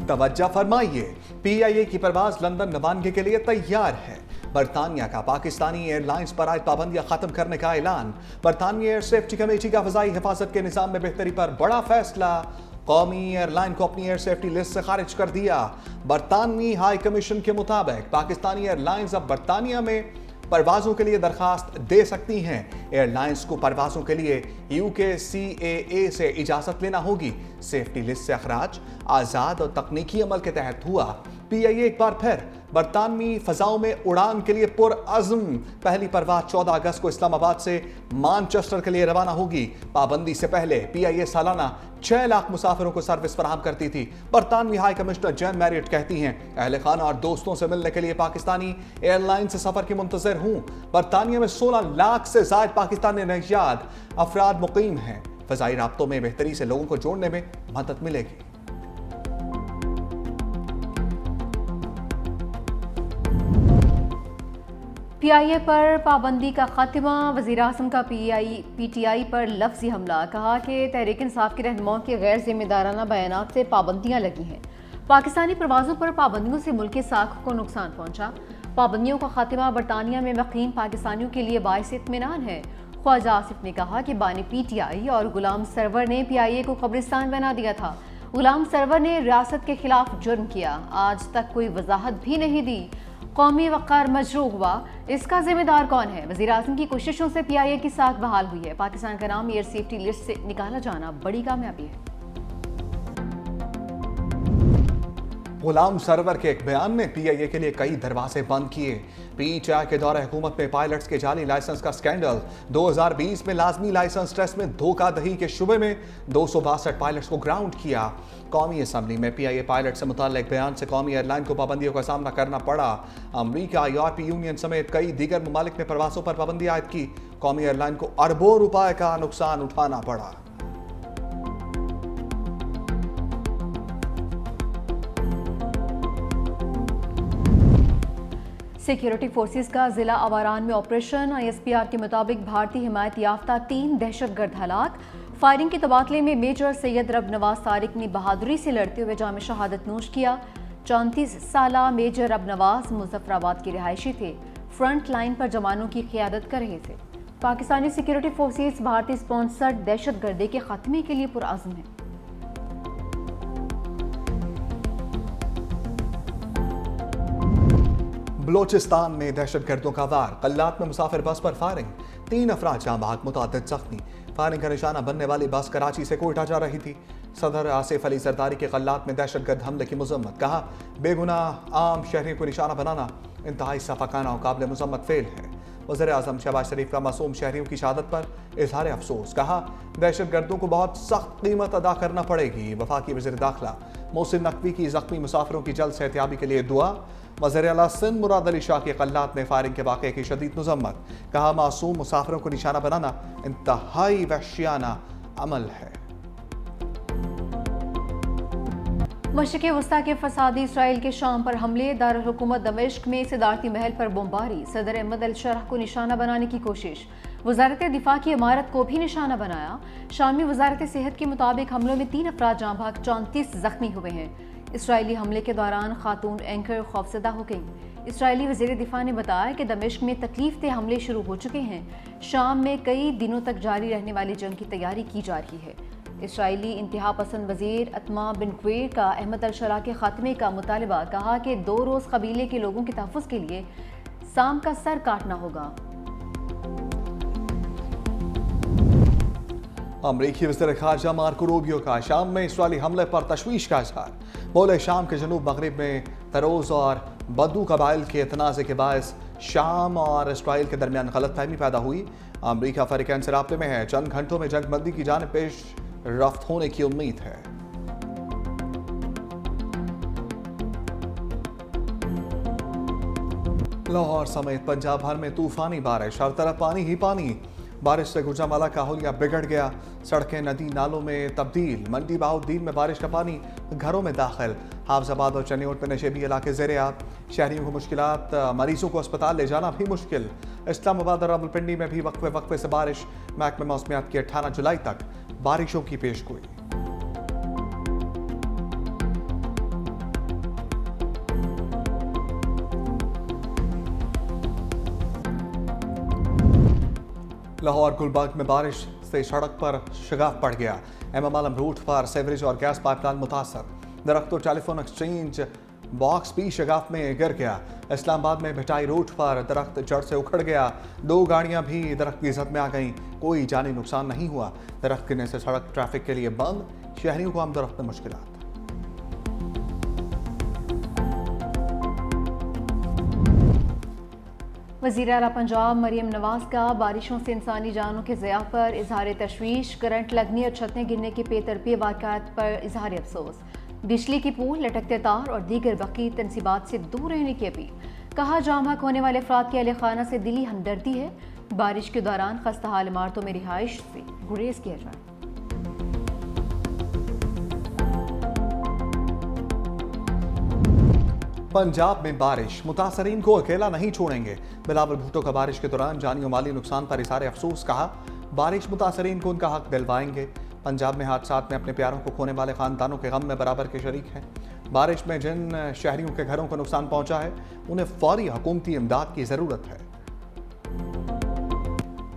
तवज्जो फरमाइए, PIA की परवाज लंदन रवानगी के लिए तैयार है। बरतानिया का पाकिस्तानी एयरलाइंस पर आयद पाबंदियां खत्म करने का ऐलान। बरतानवी एयर सेफ्टी कमेटी का फ़ज़ाई हिफाजत के निज़ाम में बेहतरी पर बड़ा फैसला। कौमी एयरलाइन को अपनी एयर सेफ्टी लिस्ट से खारिज कर दिया। बरतानवी हाई कमीशन के मुताबिक पाकिस्तानी एयरलाइंस अब बरतानिया में परवाजों के लिए दरखास्त दे सकती हैं। एयरलाइंस को परवाजों के लिए UKCAA से इजाजत लेना होगी। सेफ्टी लिस्ट से अखराज आज़ाद और तकनीकी अमल के तहत हुआ। PIA एक बार फिर बरतानवी फजाओं में उड़ान के लिए पुरअज़्म। पहली परवाज 14 अगस्त को इस्लामाबाद से मानचेस्टर के लिए रवाना होगी। पाबंदी से पहले PIA सालाना 6 लाख मुसाफिरों को सर्विस फराहम करती थी। बरतानवी हाई कमिश्नर जैन मैरियट कहती हैं, अहले खाना और दोस्तों से मिलने के लिए पाकिस्तानी एयरलाइन से सफर की मुंतज़िर हूँ। बरतानिया में 16 लाख से ज़ायद पाकिस्तानी नौजवान अफराद मुकीम हैं। फ़ज़ाई राब्तों में बेहतरी से लोगों को जोड़ने में मदद मिलेगी। PIA पर पाबंदी का खात्मा। वज़ीर आज़म का PTI पर लफ्ज़ी हमला। कहा कि तहरीक इंसाफ के रहनुमाओं के गैर जिम्मेदाराना बयानात से पाबंदियाँ लगी हैं। पाकिस्तानी प्रवासों पर पाबंदियों से मुल्क की साख को नुकसान पहुँचा। पाबंदियों का खात्मा बरतानिया में मुक़ीम पाकिस्तानियों के लिए बाइस इत्मीनान है। ख्वाजा आसिफ ने कहा कि बानी PTI और गुलाम सरवर ने PIA को कब्रिस्तान बना दिया था। गुलाम सरवर ने रियासत के खिलाफ जुर्म किया, आज तक कोई वजाहत भी नहीं दी। कौमी वक़ार मजरूह हुआ, इसका जिम्मेदार कौन है? वज़ीर आज़म की कोशिशों से PIA की साख बहाल हुई है। पाकिस्तान का नाम एयर सेफ्टी लिस्ट से निकाला जाना बड़ी कामयाबी है। गुलाम सरवर के एक बयान में PIA के लिए कई दरवाजे बंद किए। PTI के दौरे हुकूमत में पायलट्स के जाली लाइसेंस का स्कैंडल। 2020 में लाजमी लाइसेंस टेस्ट में धोखाधड़ी के शुबे में 262 पायलट्स को ग्राउंड किया। कौमी असम्बली में PIA पायलट से मुताल्लिक बयान से कौमी एयरलाइन को पाबंदियों का सामना करना पड़ा। अमरीका, यूरोपीय यूनियन समेत कई दीगर ममालिक ने प्रवासों पर पाबंदी आयद की। कौमी एयरलाइन को अरबों रुपए का नुकसान उठाना पड़ा। सिक्योरिटी फोर्सेस का जिला अवारान में ऑपरेशन। ISPR के मुताबिक भारतीय हिमायत याफ्ता 3 दहशतगर्द हलाक। फायरिंग के तबादले में मेजर सैयद रब नवाज तारिक ने बहादुरी से लड़ते हुए जाम शहादत नोश किया। 34 साला मेजर रब नवाज मुजफ्फराबाद के रिहायशी थे। फ्रंट लाइन पर जवानों की क़ियादत कर रहे थे। पाकिस्तानी सिक्योरिटी फोर्सेस भारतीय स्पॉन्सर्ड दहशतगर्दी के खात्मे के लिए पुरअज़्म है। बलोचिस्तान में दहशतगर्दों का वार। कल्लात में मुसाफिर बस पर फायरिंग। 3 अफराद जाँ बहक, मुतअद्दिद जख्मी। फायरिंग का निशाना बनने वाली बस कराची से कोयटा जा रही थी। सदर आसिफ अली जरदारी के कल्लात में दहशतगर्द हमले की मजम्मत। कहा, बेगुनाह आम शहरियों को निशाना बनाना इंतहाई सफाकाना और काबिल मजम्मत फेल है। वज़ीर आज़म शहबाज शरीफ का मासूम शहरियों की शहादत पर इजहार अफसोस। कहा, दहशतगर्दों को बहुत सख्त कीमत अदा करना पड़ेगी। वफाकी वज़ीर दाखिला मोहसिन नकवी की जख्मी मुसाफिरों की जल्द सेहतियाबी के लिए दुआ। वज़ीर आला सिंध मुराद अली शाह के कल्लात में फायरिंग के वाक़े की शदीद मजम्मत। कहा, मासूम मुसाफिरों को निशाना बनाना इंतहाई वहशियाना अमल है। मशरिक़ वस्ता के फसादी इसराइल के शाम पर हमले। दारुल हुकूमत दमिश्क में सदारती महल पर बमबारी। सदर अहमद अल शरह को निशाना बनाने की कोशिश। वजारत दिफा की इमारत को भी निशाना बनाया। शामी वजारत सेहत के मुताबिक हमलों में 3 अफराद जाँ बहक, 34 जख्मी हुए हैं। इसराइली हमले के दौरान खातून एंकर खौफजदा हो गई। इसराइली वज़ीर दिफा ने बताया कि दमिश्क में तकलीफ हमले शुरू हो चुके हैं। शाम में कई दिनों तक जारी रहने वाली जंग की तैयारी की जा रही है। इसराइली इंतहा पसंद वज़ीर अतमा बिन क्वेर का अहमद अल शरा के खात्मे का मुतालबा। कहा कि 2 रोज़ कबीले के लोगों के तहफ़्फ़ुज़ के लिए साम का सर काटना होगा। अमरीकी वज़ीर ख़ारजा मार्को रूबियो का शाम में इसराइली हमले पर तशवीश का इज़हार। बोले, शाम के जनूब मगरिब में तरोज़ और बदू कबाइल के तनाज़े के बायस शाम और इसराइल के दरमियान गलतफहमी पैदा हुई। अमरीका फ़रीक़ैन से राब्ते में है। चंद घंटों में जंगबंदी की जानिब पेश रफ्त होने की उम्मीद है। लाहौर समेत पंजाब भर में तूफानी बारिश, हर तरफ पानी ही पानी। बारिश से गुजरांवाला का हुलिया बिगड़ गया। सड़कें नदी नालों में तब्दील। मंडी बहाउद्दीन में बारिश का पानी घरों में दाखिल। हाफजाबाद और चनियोट में नशेबी इलाके ज़ेर-ए-आब। शहरियों को मुश्किलात, मरीजों को अस्पताल ले जाना भी मुश्किल। इस्लामाबाद और रावलपिंडी में भी वक्फे वक्फे से बारिश। महकमे मौसमियात की 18 जुलाई तक बारिशों की पेशगोई। लाहौर गुलबर्ग में बारिश से सड़क पर शगाफ पड़ गया। एमएम आलम रूट पर सेवरेज और गैस पाइपलाइन मुतासर। दरख्त और टेलीफोन एक्सचेंज बॉक्स भी शगाफ में गिर गया। इस्लामाबाद में भिटाई रूट पर दरख्त जड़ से उखड़ गया। 2 गाड़ियां भी दरख्त की जद में आ गईं। कोई जानी नुकसान नहीं हुआ। दरख्त गिरने से सड़क ट्रैफिक के लिए बंद। शहरियों को आमदोरफ्त में मुश्किलात। वज़ीर आला पंजाब मरीम नवाज का बारिशों से इंसानी जानों के ज़िया पर इजहार तशवीश। करंट लगने और छतें गिरने के बेतरतीब वाक़यात पर इजहार अफसोस। बिजली की पोल, लटकते तार और दीगर बकी तनसीबात से दूर रहने की अपील। कहा जाम हक होने वाले अफराद की अहले खाना से दिली हमदर्दी है। बारिश के दौरान खस्ता हाल इमारतों में रिहाइश से गुरेज किया जाए। पंजाब में बारिश, मुतासरीन को अकेला नहीं छोड़ेंगे। बिलावल भुट्टो का बारिश के दौरान जानी और माली नुकसान पर इज़हार अफसोस। कहा बारिश मुतासरीन को उनका हक दिलवाएंगे। पंजाब में हादसात में अपने प्यारों को खोने वाले खानदानों के गम में बराबर के शरीक हैं। बारिश में जिन शहरियों के घरों को नुकसान पहुंचा है उन्हें फौरी हुकूमती इमदाद की जरूरत है।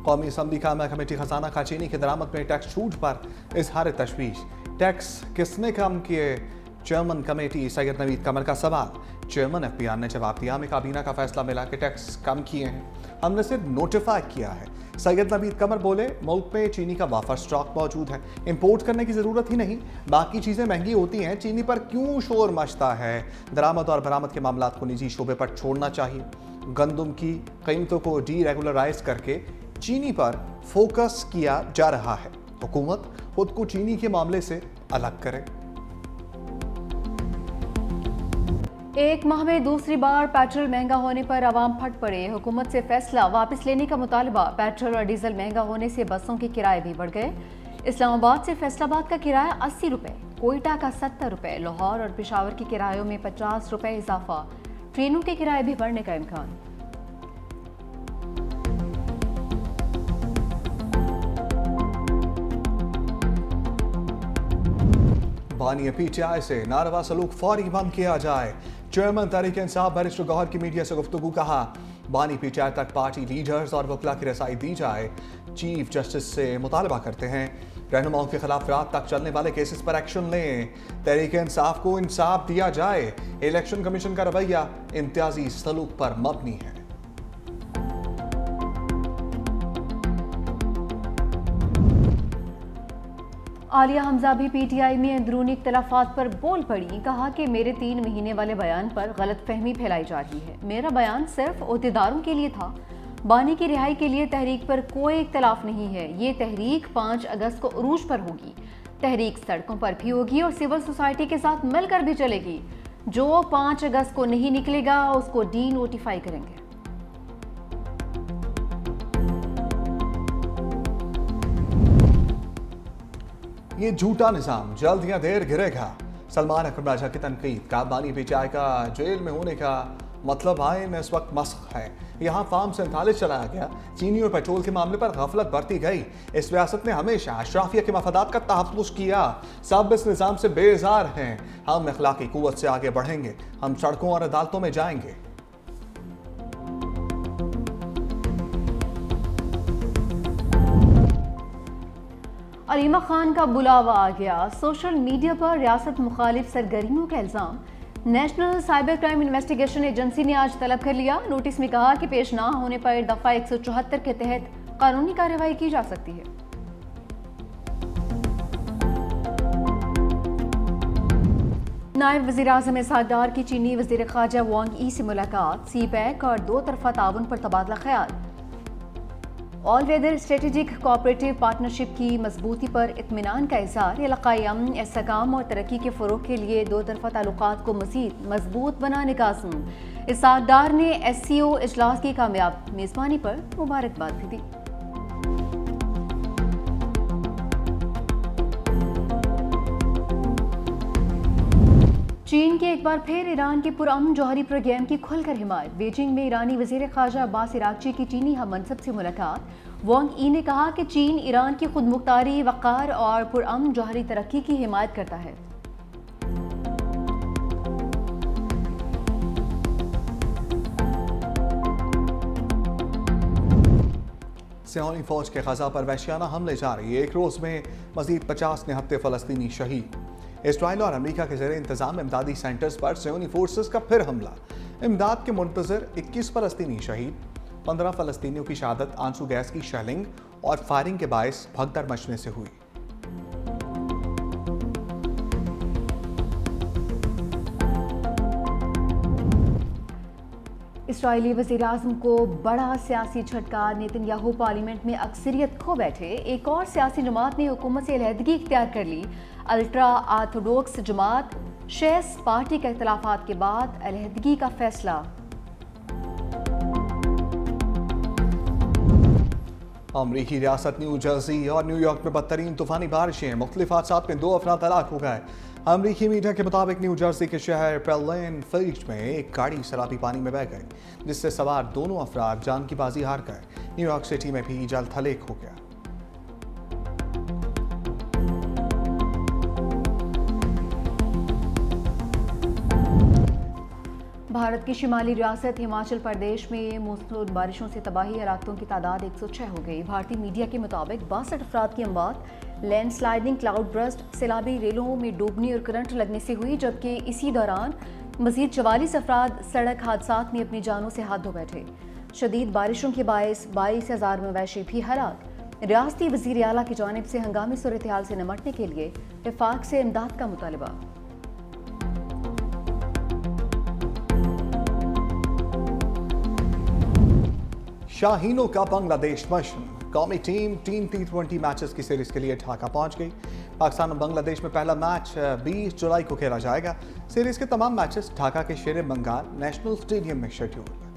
कौमी असम्बली कायमा कमेटी खजाना का चीनी की दरामद में टैक्स छूट पर इजहार तशवीश। टैक्स किसने कम किए? चेयरमैन कमेटी सैयद नवीद कमर का सवाल। चेयरमैन एफपीआर ने जवाब दिया, हमें काबीना का फैसला मिला कि टैक्स कम किए हैं, हमने सिर्फ नोटिफाई किया है। सैयद नवीद कमर बोले, मुल्क में चीनी का वाफर स्टॉक मौजूद है, इंपोर्ट करने की जरूरत ही नहीं। बाकी चीजें महंगी होती हैं, चीनी पर क्यों शोर मचता है? दरामद और बरामद के मामला को निजी शोबे पर छोड़ना चाहिए। गंदम की कीमतों को डीरेगुलराइज करके चीनी पर फोकस किया जा रहा है। हुकूमत खुद को चीनी के मामले से अलग करे। एक माह में दूसरी बार पेट्रोल महंगा होने पर आवाम फट पड़े। हुकूमत से फैसला वापस लेने का मुतालबा। पेट्रोल और डीजल महंगा होने से बसों के किराए भी बढ़ गए। इस्लामाबाद से फैसलाबाद का किराया 80 रुपये, कोयटा का 70 रुपये, लाहौर और पेशावर के किरायों में 50 रुपये इजाफा। ट्रेनों के किराए भी बढ़ने का इम्कान। बानी पीटीआई से नारवा सलूक फौरी बंद किया जाए। चेयरमैन तहरीक इंसाफ बैरिस्टर गौहर की मीडिया से गुफ्तगू। कहा बानी पीटीआई तक पार्टी लीडर्स और वकला की रसाई दी जाए। चीफ जस्टिस से मुतालबा करते हैं रहनुमाओं के खिलाफ रात तक चलने वाले केसेस पर एक्शन लें। तहरीक इंसाफ को इंसाफ दिया जाए। इलेक्शन कमीशन का रवैया इम्तियाजी सलूक पर मबनी है। आलिया हमजा भी पीटीआई में अंदरूनी इख्तलाफात पर बोल पड़ी। कहा कि मेरे 3 महीने वाले बयान पर गलतफहमी फैलाई जा रही है। मेरा बयान सिर्फ ओहदेदारों के लिए था। बानी की रिहाई के लिए तहरीक पर कोई इख्तलाफ नहीं है। ये तहरीक 5 अगस्त को उरूज पर होगी। तहरीक सड़कों पर भी होगी और सिविल सोसाइटी के साथ मिलकर भी चलेगी। जो 5 अगस्त को नहीं निकलेगा उसको डी नोटिफाई करेंगे। ये झूठा निजाम जल्द या देर गिरेगा। सलमान अकरम राजा की तनकीद। का बानी पीटीआई का जेल में होने का मतलब आए में इस वक्त मस्ख है। यहाँ फार्म 47 चलाया गया। चीनी और पेट्रोल के मामले पर गफलत बरती गई। इस रियासत ने हमेशा अशराफिया के मफादात का तहफ़्फ़ुज़ किया। सब इस निज़ाम से बेजार हैं। हम अखलाकी कुव्वत से आगे बढ़ेंगे। हम सड़कों और अदालतों में जाएंगे। अलीमा खान का बुलावा आ गया। सोशल मीडिया पर रियासत मुखालिफ सरगर्मियों का इल्ज़ाम। National cyber crime investigation agency ने आज तलब कर लिया। नोटिस में कहा कि पेश ना होने पर दफ़ा 174 के तहत कानूनी कार्रवाई की जा सकती है। नायब वज़ीर आज़म इसहाक डार की चीनी वज़ीर ख़ारजा वांग ई से मुलाकात। सी पैक और 2 तरफ़ा ताउन पर तबादला ख्याल। All weather strategic cooperative partnership की मजबूती पर इत्मीनान का इज़हार। इलाक़ाई अमन, इस्तेहकाम और तरक्की के फ़रोग़ के लिए 2 तरफ़ा ताल्लुकात को मज़ीद मजबूत बनाने का अज़्म। इसहाक डार ने SCO इजलास की कामयाब मेज़बानी पर मुबारकबाद भी दी। चीन की एक बार फिर ईरान के पुरअमन जौहरी प्रोग्राम की खुलकर हिमायत। बीजिंग में ईरानी वज़ीर ख़ारजा अब्बास इराक़ची की चीनी हम मनसब से मुलाकात। वांग ई ने कहा कि चीन ईरान की खुदमुख्तारी, वक़ार और पुरअमन जौहरी तरक्की की हिमायत करता है। सियोनी फौज के गजा पर वहशियाना हमले जारी, एक रोज में मजीद 50 निहत्ते फलस्तीनी शहीद। इसराइल और अमेरिका के जेर इंतजाम इमदादी सेंटर्स पर सियोनी फोर्सेस का फिर हमला, इमदाद के मुंतजर 21 फलस्तीनी शहीद, 15 फलस्तीनियों की शहादत आंसू गैस की शेलिंग और फायरिंग के बायस भगदड़ मचने से हुई। इसराइली वज़ीर-ए-आज़म को बड़ा सियासी झटका, नेतन्याहू पार्लियामेंट में अक्सरियत खो बैठे। एक और सियासी जमात ने हुकूमत से अलहदगी इख्तियार कर ली। अल्ट्रा ऑर्थोडॉक्स जमात शेस पार्टी के इख्तिलाफात के बाद अलहदगी का फैसला। अमरीकी रियासत न्यू जर्सी और न्यूयॉर्क में बदतरीन तूफानी बारिशें, मुख्तलिफ हादसात में 2 अफराद हलाक हो गए। अमरीकी मीडिया के मुताबिक न्यू जर्सी के शहर पेलेन फील्ड में एक गाड़ी सैलाबी पानी में बह गई, जिससे सवार दोनों अफराद जान की बाजी हार गए। न्यूयॉर्क सिटी में भी जल थलेक हो गया। भारत की शिमाली रियासत हिमाचल प्रदेश में मूसलाधार बारिशों से तबाही, हलाकतों की तादाद 106 हो गई। भारतीय मीडिया के मुताबिक 62 अफराद की अमवात लैंडस्लाइडिंग, क्लाउड बर्स्ट, सैलाबी रेलों में डूबने और करंट लगने से हुई, जबकि इसी दौरान मजीद 44 अफराद सड़क हादसात में अपनी जानों से हाथ धो बैठे। शदीद बारिशों के बायस 22,000 मवेशी भी हलाक। रियासती वज़ीर आला की जानिब से हंगामी सूरत हाल से निमटने के लिए वफाक से इमदाद का मुतालबा। शाहीनों का बांग्लादेश मिशन, कौमी टीम T20 मैचेस की सीरीज के लिए ढाका पहुंच गई। पाकिस्तान और बांग्लादेश में पहला मैच 20 जुलाई को खेला जाएगा। सीरीज के तमाम मैचेस ढाका के शेर बंगाल नेशनल स्टेडियम में शेड्यूल।